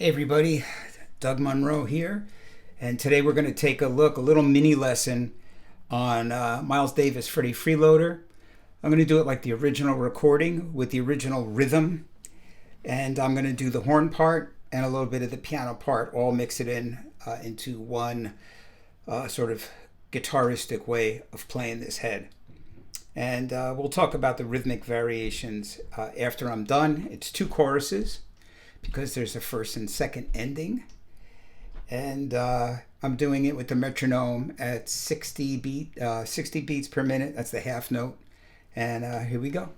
Hey everybody, Doug Munro here, and today we're going to take a little mini lesson on Miles Davis' Freddie Freeloader. I'm going to do it like the original recording with the original rhythm, and I'm going to do the horn part and a little bit of the piano part, all mix it into one sort of guitaristic way of playing this head. And we'll talk about the rhythmic variations after I'm done. It's 2 choruses, because there's a first and second ending, and I'm doing it with the metronome at 60 beats per minute. That's the half note, and here we go.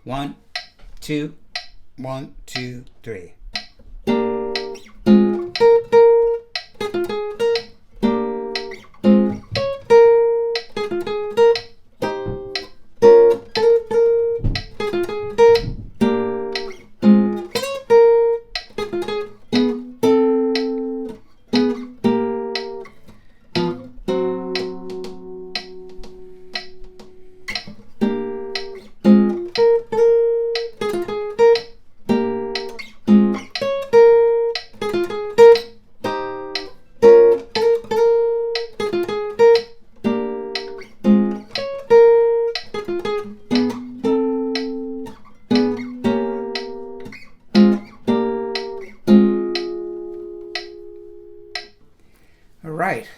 1, 2, 1, 2, 3. All right,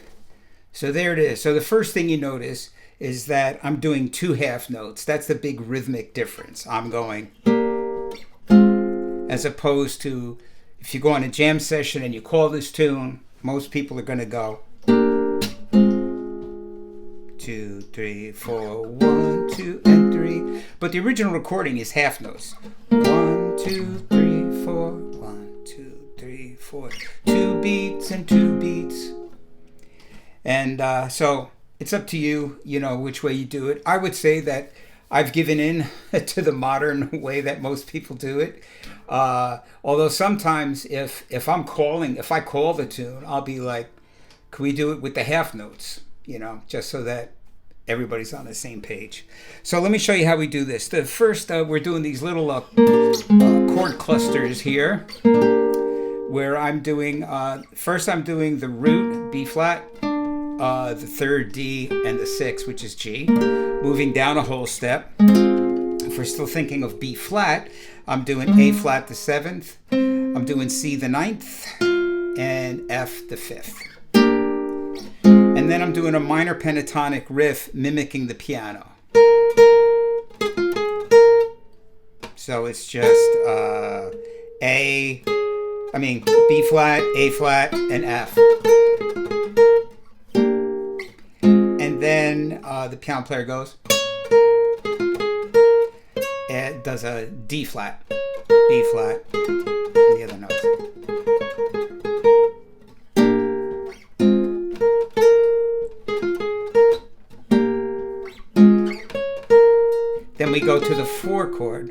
so there it is. So the first thing you notice is that I'm doing 2 half notes. That's the big rhythmic difference. I'm going, as opposed to if you go on a jam session and you call this tune, most people are going to go 2, 3, 4, 1, 2, and 3. But the original recording is half notes. 1, 2, 3, 4, 1, 2, 3, 4. 2 beats and 2 beats. And so it's up to you, which way you do it. I would say that I've given in to the modern way that most people do it. Although sometimes if I call the tune, I'll be like, can we do it with the half notes? Just so that everybody's on the same page. So let me show you how we do this. The first, we're doing these little chord clusters here, where I'm doing, first I'm doing the root, B flat, the 3rd D, and the 6th, which is G, moving down a whole step. If we're still thinking of B flat, I'm doing A flat the 7th, I'm doing C the 9th, and F the 5th. And then I'm doing a minor pentatonic riff mimicking the piano. So it's just B flat, A flat, and F. And then the piano player goes and does a D flat, B flat, and the other notes. Then we go to the 4 chord.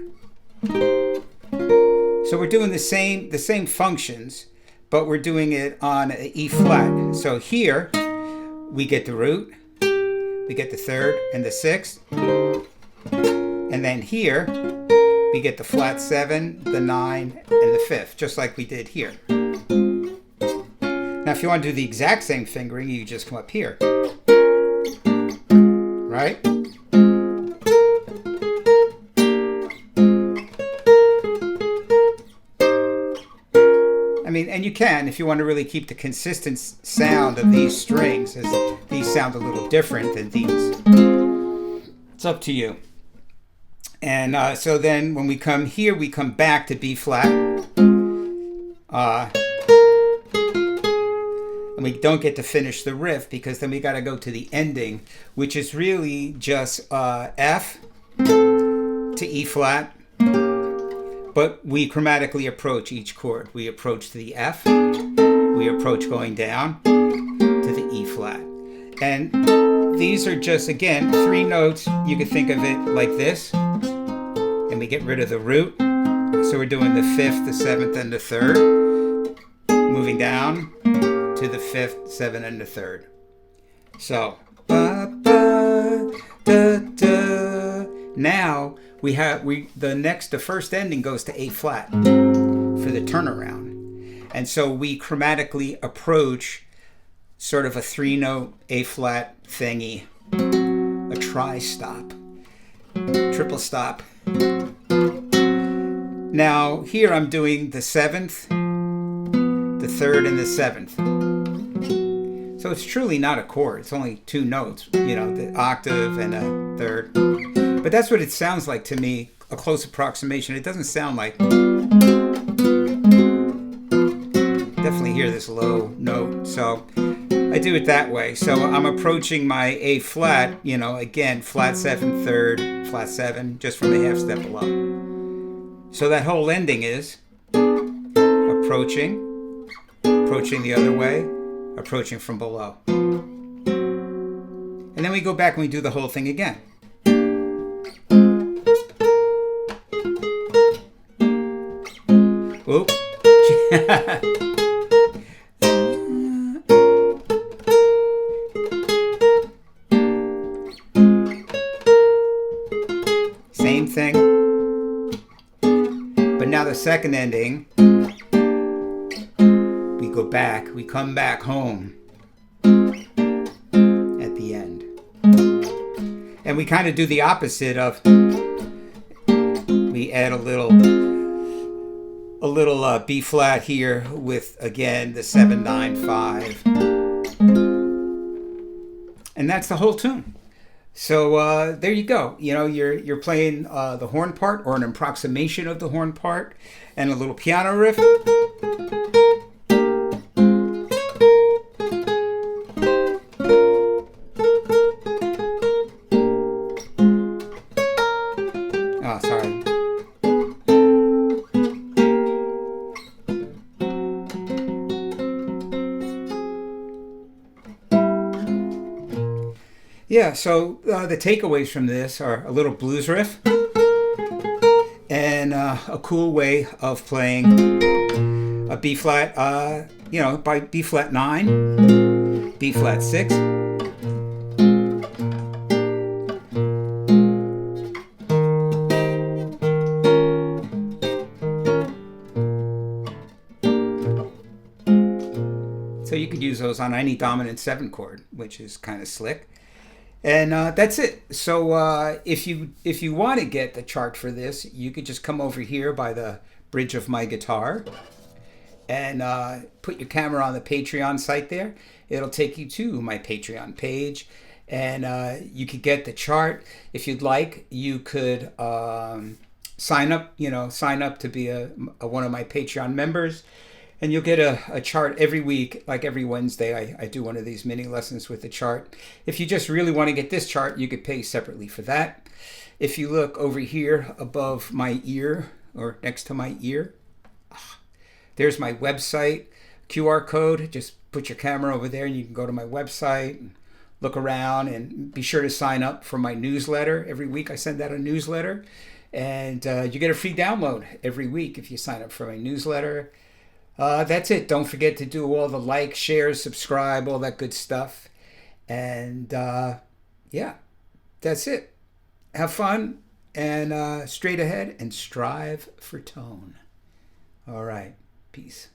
So we're doing the same functions, but we're doing it on an E flat. So here we get the root, we get the 3rd and the 6th, and then here we get the flat 7, the 9, and the 5th, just like we did here. Now if you want to do the exact same fingering, you just come up here, right? And you can, if you want to really keep the consistent sound of these strings, as these sound a little different than these. It's up to you. And so then when we come here, we come back to B flat. And we don't get to finish the riff, because then we got to go to the ending, which is really just F to E flat. But we chromatically approach each chord. We approach to the F, we approach going down to the E flat. And these are just, again, 3 notes. You could think of it like this. And we get rid of the root. So we're doing the 5th, the 7th, and the 3rd. Moving down to the 5th, 7th, and the 3rd. So, ba, ba, da, da. Now the first ending goes to A flat for the turnaround. And so we chromatically approach sort of a 3-note A flat thingy, a tri-stop, triple stop. Now here I'm doing the 7th, the 3rd, and the 7th. So it's truly not a chord. It's only 2 notes, you know, the octave and a 3rd. But that's what it sounds like to me, a close approximation. It doesn't sound like... Definitely hear this low note. So I do it that way. So I'm approaching my A flat, you know, again, flat 7, 3rd, flat 7, just from a half step below. So that whole ending is approaching the other way, approaching from below. And then we go back and we do the whole thing again. Oop. Same thing. But now the second ending, we go back, we come back home at the end. And we kind of do the opposite of, we add a little B flat here with, again, the 7, 9, 5. And that's the whole tune. So there you go. You know, you're playing the horn part or an approximation of the horn part and a little piano riff. Oh, sorry. Yeah, so the takeaways from this are a little blues riff and a cool way of playing a B flat, you know, by B flat 9, B flat 6. So you could use those on any dominant 7 chord, which is kind of slick. And that's it. So if you want to get the chart for this, you could just come over here by the bridge of my guitar and put your camera on the Patreon site there. It'll take you to my Patreon page, and you could get the chart. If you'd like, you could sign up to be one of my Patreon members. And you'll get a chart every week, like every Wednesday. I do one of these mini lessons with the chart. If you just really want to get this chart, you could pay separately for that. If you look over here above my ear, or next to my ear, there's my website QR code. Just put your camera over there and you can go to my website and look around, and be sure to sign up for my newsletter. Every week I send out a newsletter, and you get a free download every week if you sign up for my newsletter. That's it. Don't forget to do all the like, share, subscribe, all that good stuff. And yeah, that's it. Have fun and straight ahead and strive for tone. All right. Peace.